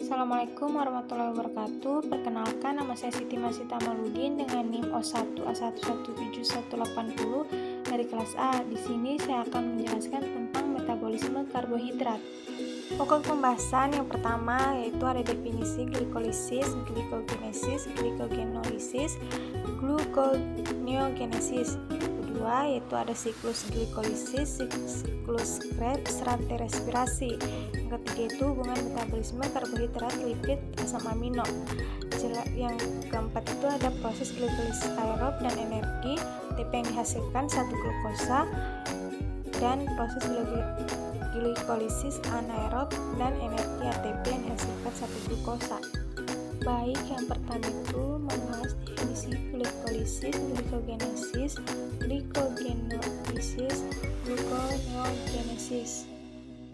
Assalamualaikum warahmatullahi wabarakatuh. Perkenalkan, nama saya Siti Masita Maludin dengan NIM O1A1171180 dari kelas A. Di sini saya akan menjelaskan tentang metabolisme karbohidrat. Pokok pembahasan yang pertama yaitu ada definisi glikolisis, glikogenesis, glikogenolysis, gluconeogenesis. Kedua yaitu ada siklus glikolisis, siklus Krebs, rantai respirasi. Yang ketiga itu hubungan metabolisme karbohidrat, lipid, asam amino. Yang keempat itu ada proses glikolisis aerob dan energi ATP yang dihasilkan satu glukosa, dan proses glikolisis anaerob dan energi ATP yang dihasilkan satu glukosa. Baik, yang pertama itu membahas definisi glikolisis, glikogenesis, glikogenolysis, gluconeogenesis.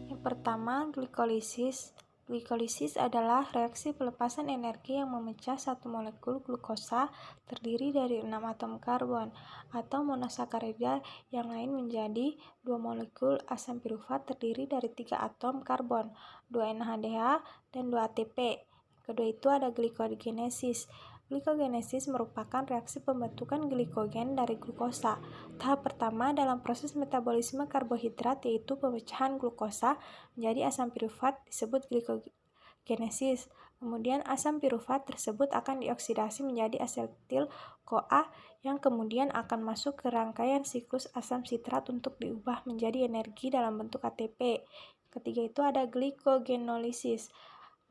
Yang pertama, glikolisis. Glikolisis adalah reaksi pelepasan energi yang memecah satu molekul glukosa terdiri dari 6 atom karbon atau monosakarida yang lain menjadi 2 molekul asam pirufat terdiri dari 3 atom karbon, 2 NADH, dan 2 ATP. Kedua itu ada glikogenesis. Glikogenesis merupakan reaksi pembentukan glikogen dari glukosa. Tahap pertama dalam proses metabolisme karbohidrat yaitu pemecahan glukosa menjadi asam pirufat disebut glikogenesis. Kemudian asam pirufat tersebut akan dioksidasi menjadi asetil-CoA yang kemudian akan masuk ke rangkaian siklus asam sitrat untuk diubah menjadi energi dalam bentuk ATP. Ketiga itu ada glikogenolysis,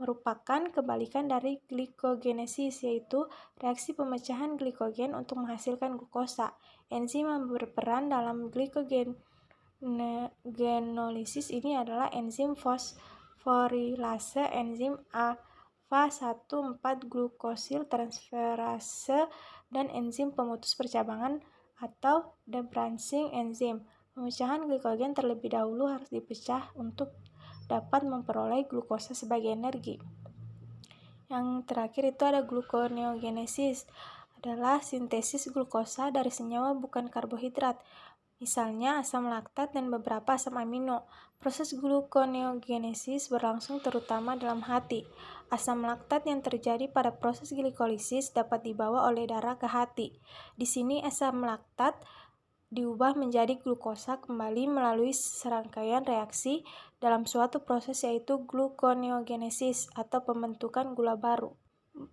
merupakan kebalikan dari glikogenesis, yaitu reaksi pemecahan glikogen untuk menghasilkan glukosa. Enzim yang berperan dalam glikogenolysis ini adalah enzim fosforilase, enzim alpha-1,4-glukosil transferase, dan enzim pemutus percabangan atau debranching enzim. Pemecahan glikogen terlebih dahulu harus dipecah untuk dapat memperoleh glukosa sebagai energi. Yang terakhir itu ada gluconeogenesis, adalah sintesis glukosa dari senyawa bukan karbohidrat, misalnya asam laktat dan beberapa asam amino. Proses gluconeogenesis berlangsung terutama dalam hati. Asam laktat yang terjadi pada proses glikolisis dapat dibawa oleh darah ke hati. Di sini asam laktat diubah menjadi glukosa kembali melalui serangkaian reaksi dalam suatu proses yaitu gluconeogenesis atau pembentukan gula baru.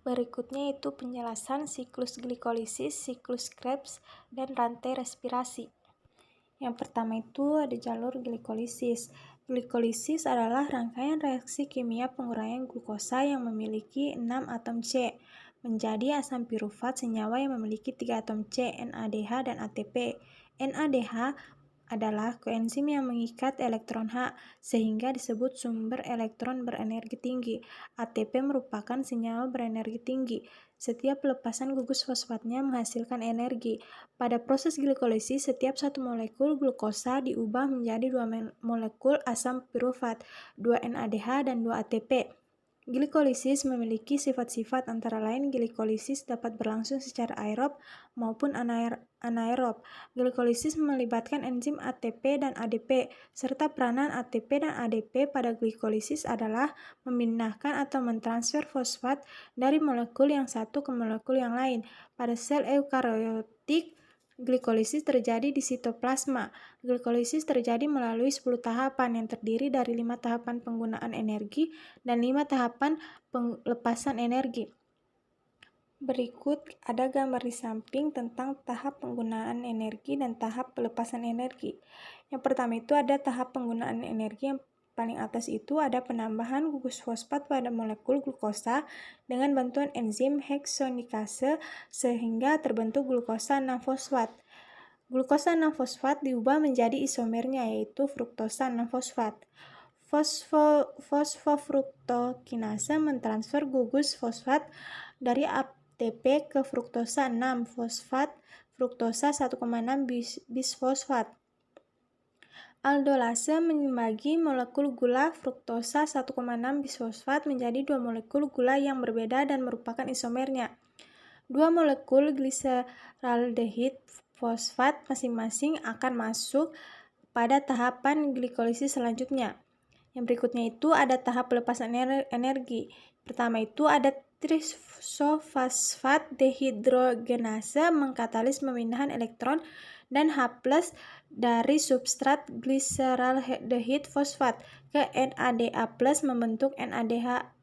Berikutnya itu penjelasan siklus glikolisis, siklus Krebs, dan rantai respirasi. Yang pertama itu ada jalur glikolisis. Glikolisis adalah rangkaian reaksi kimia penguraian glukosa yang memiliki 6 atom C menjadi asam pirufat senyawa yang memiliki 3 atom C, NADH, dan ATP. NADH adalah koenzim yang mengikat elektron H sehingga disebut sumber elektron berenergi tinggi. ATP merupakan senyawa berenergi tinggi. Setiap pelepasan gugus fosfatnya menghasilkan energi. Pada proses glikolisis, setiap satu molekul glukosa diubah menjadi 2 molekul asam pirufat, 2 NADH, dan 2 ATP. Glikolisis memiliki sifat-sifat antara lain glikolisis dapat berlangsung secara aerob maupun anaerob. Glikolisis melibatkan enzim ATP dan ADP, serta peranan ATP dan ADP pada glikolisis adalah memindahkan atau mentransfer fosfat dari molekul yang satu ke molekul yang lain. Pada sel eukariotik, glikolisis terjadi di sitoplasma. Glikolisis terjadi melalui 10 tahapan yang terdiri dari 5 tahapan penggunaan energi dan 5 tahapan pelepasan energi. Berikut ada gambar di samping tentang tahap penggunaan energi dan tahap pelepasan energi. Yang pertama itu ada tahap penggunaan energi. Yang paling atas itu ada penambahan gugus fosfat pada molekul glukosa dengan bantuan enzim heksonikase sehingga terbentuk glukosa 6-fosfat. Glukosa 6-fosfat diubah menjadi isomernya yaitu fruktosa 6-fosfat. Fosfofruktokinase mentransfer gugus fosfat dari ATP ke fruktosa 6-fosfat fruktosa 1,6 bisfosfat. Aldolase membagi molekul gula fruktosa 1,6 bisfosfat menjadi 2 molekul gula yang berbeda dan merupakan isomernya. 2 molekul gliseraldehid fosfat masing-masing akan masuk pada tahapan glikolisis selanjutnya. Yang berikutnya itu ada tahap pelepasan energi. Pertama itu ada trisofosfat dehidrogenase mengkatalis pemindahan elektron dan H+ dari substrat gliseraldehyde fosfat ke NADA+ membentuk NADH.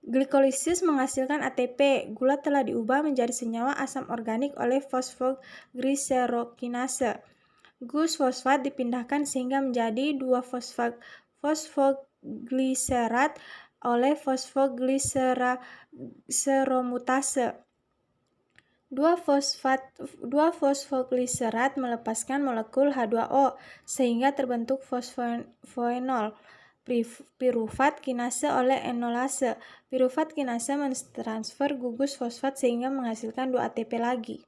Glikolisis menghasilkan ATP. Gula telah diubah menjadi senyawa asam organik oleh fosfoglycerokinase. Gus-fosfat dipindahkan sehingga menjadi 2-fosfoglycerat oleh fosfoglyceromutase. 2-fosfoglycerat melepaskan molekul H2O sehingga terbentuk fosfoenol. Pirufat kinase oleh enolase. Pirufat kinase mentransfer gugus fosfat sehingga menghasilkan 2 ATP lagi.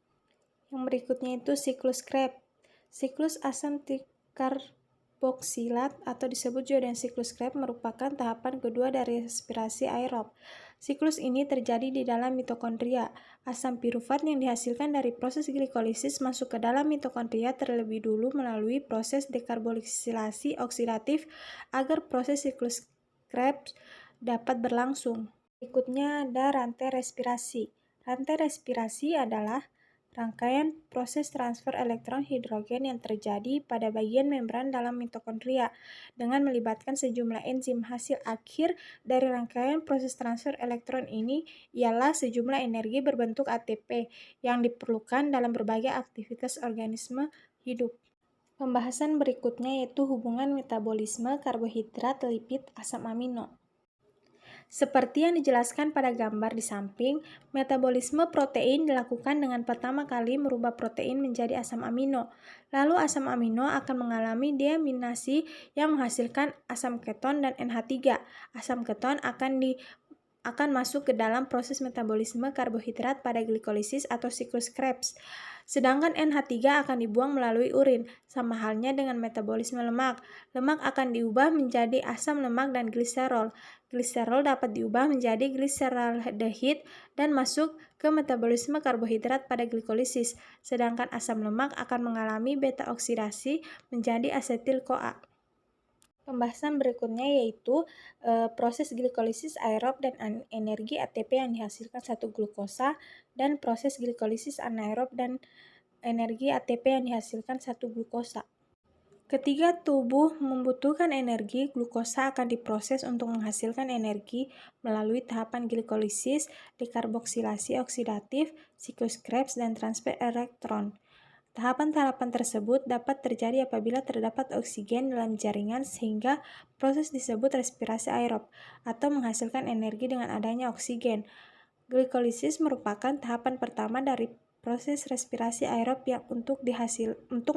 Yang berikutnya itu siklus Krebs. Siklus asam trikarboksilat atau disebut juga dengan siklus Krebs merupakan tahapan kedua dari respirasi aerob. Siklus ini terjadi di dalam mitokondria. Asam pirufat yang dihasilkan dari proses glikolisis masuk ke dalam mitokondria terlebih dulu melalui proses dekarboksilasi oksidatif agar proses siklus Krebs dapat berlangsung. Berikutnya ada rantai respirasi. Rantai respirasi adalah rangkaian proses transfer elektron hidrogen yang terjadi pada bagian membran dalam mitokondria dengan melibatkan sejumlah enzim. Hasil akhir dari rangkaian proses transfer elektron ini ialah sejumlah energi berbentuk ATP yang diperlukan dalam berbagai aktivitas organisme hidup. Pembahasan berikutnya yaitu hubungan metabolisme karbohidrat, lipid, asam amino. Seperti yang dijelaskan pada gambar di samping, metabolisme protein dilakukan dengan pertama kali merubah protein menjadi asam amino. Lalu asam amino akan mengalami deaminasi yang menghasilkan asam keton dan NH3. Asam keton akan masuk ke dalam proses metabolisme karbohidrat pada glikolisis atau siklus Krebs. Sedangkan NH3 akan dibuang melalui urin, sama halnya dengan metabolisme lemak. Lemak akan diubah menjadi asam lemak dan gliserol. Gliserol dapat diubah menjadi gliseraldehyde dan masuk ke metabolisme karbohidrat pada glikolisis. Sedangkan asam lemak akan mengalami beta oksidasi menjadi asetil-CoA. Pembahasan berikutnya yaitu proses glikolisis aerob dan energi ATP yang dihasilkan satu glukosa dan proses glikolisis anaerob dan energi ATP yang dihasilkan satu glukosa. Ketika tubuh membutuhkan energi, glukosa akan diproses untuk menghasilkan energi melalui tahapan glikolisis, dekarboksilasi oksidatif, siklus Krebs, dan transfer elektron. Tahapan-tahapan tersebut dapat terjadi apabila terdapat oksigen dalam jaringan sehingga proses disebut respirasi aerob atau menghasilkan energi dengan adanya oksigen. Glikolisis merupakan tahapan pertama dari proses respirasi aerob yang untuk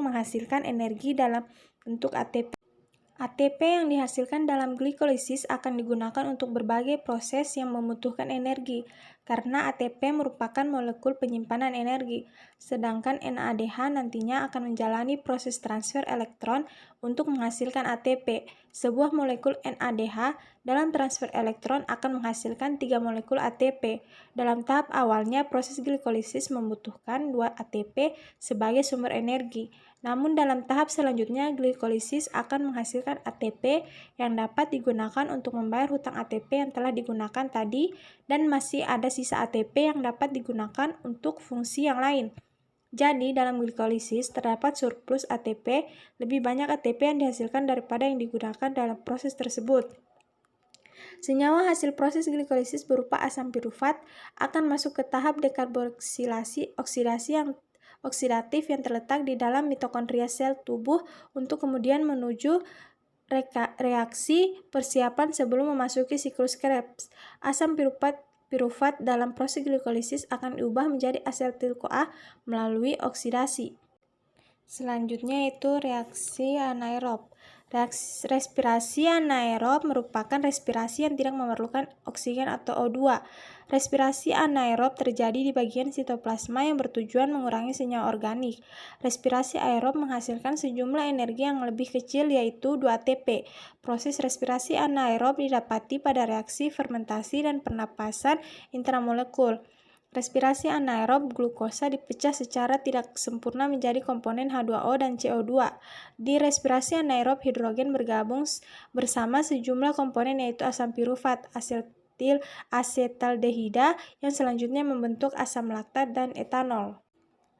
menghasilkan energi dalam bentuk ATP. ATP yang dihasilkan dalam glikolisis akan digunakan untuk berbagai proses yang membutuhkan energi, karena ATP merupakan molekul penyimpanan energi, sedangkan NADH nantinya akan menjalani proses transfer elektron untuk menghasilkan ATP. Sebuah molekul NADH dalam transfer elektron akan menghasilkan 3 molekul ATP. Dalam tahap awalnya, proses glikolisis membutuhkan 2 ATP sebagai sumber energi. Namun dalam tahap selanjutnya, glikolisis akan menghasilkan ATP yang dapat digunakan untuk membayar hutang ATP yang telah digunakan tadi dan masih ada sisa ATP yang dapat digunakan untuk fungsi yang lain. Jadi, dalam glikolisis terdapat surplus ATP, lebih banyak ATP yang dihasilkan daripada yang digunakan dalam proses tersebut. Senyawa hasil proses glikolisis berupa asam pirufat akan masuk ke tahap dekarboksilasi oksidatif yang terletak di dalam mitokondria sel tubuh untuk kemudian menuju reaksi persiapan sebelum memasuki siklus Krebs. Asam pirufat dalam proses glikolisis akan diubah menjadi asetil-CoA melalui oksidasi. Selanjutnya yaitu reaksi anaerob. Respirasi anaerob merupakan respirasi yang tidak memerlukan oksigen atau O2. Respirasi anaerob terjadi di bagian sitoplasma yang bertujuan mengurangi senyawa organik. Respirasi aerob menghasilkan sejumlah energi yang lebih kecil yaitu 2 ATP. Proses respirasi anaerob didapati pada reaksi fermentasi dan pernapasan intramolekul. Respirasi anaerob, glukosa dipecah secara tidak sempurna menjadi komponen H2O dan CO2. Di respirasi anaerob, hidrogen bergabung bersama sejumlah komponen yaitu asam pirufat, asetaldehida yang selanjutnya membentuk asam laktat dan etanol.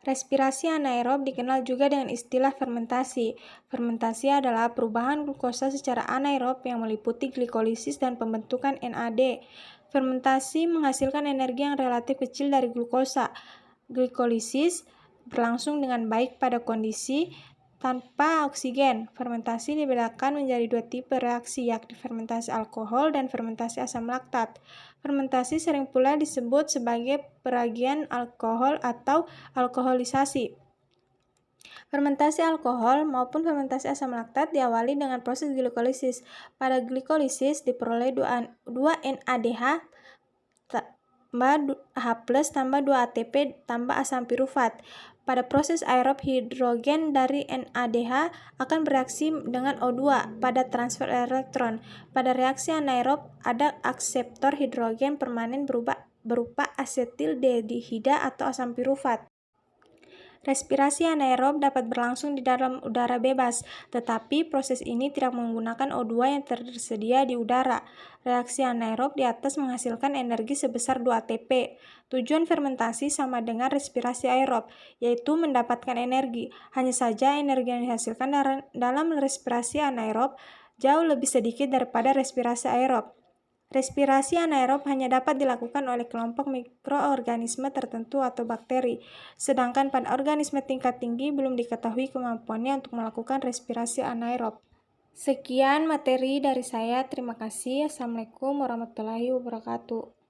Respirasi anaerob dikenal juga dengan istilah fermentasi. Fermentasi adalah perubahan glukosa secara anaerob yang meliputi glikolisis dan pembentukan NAD. Fermentasi menghasilkan energi yang relatif kecil dari glukosa. Glikolisis berlangsung dengan baik pada kondisi tanpa oksigen. Fermentasi dibedakan menjadi dua tipe reaksi, yakni fermentasi alkohol dan fermentasi asam laktat. Fermentasi sering pula disebut sebagai peragian alkohol atau alkoholisasi. Fermentasi alkohol maupun fermentasi asam laktat diawali dengan proses glikolisis. Pada glikolisis diperoleh 2 NADH tambah H+ tambah 2 ATP tambah asam pirufat. Pada proses aerob, hidrogen dari NADH akan bereaksi dengan O2 pada transfer elektron. Pada reaksi anaerob, ada akseptor hidrogen permanen berupa asetildehida atau asam pirufat. Respirasi anaerob dapat berlangsung di dalam udara bebas, tetapi proses ini tidak menggunakan O2 yang tersedia di udara. Reaksi anaerob di atas menghasilkan energi sebesar 2 ATP. Tujuan fermentasi sama dengan respirasi aerob, yaitu mendapatkan energi. Hanya saja energi yang dihasilkan dalam respirasi anaerob jauh lebih sedikit daripada respirasi aerob. Respirasi anaerob hanya dapat dilakukan oleh kelompok mikroorganisme tertentu atau bakteri, sedangkan pada organisme tingkat tinggi belum diketahui kemampuannya untuk melakukan respirasi anaerob. Sekian materi dari saya, terima kasih. Assalamualaikum warahmatullahi wabarakatuh.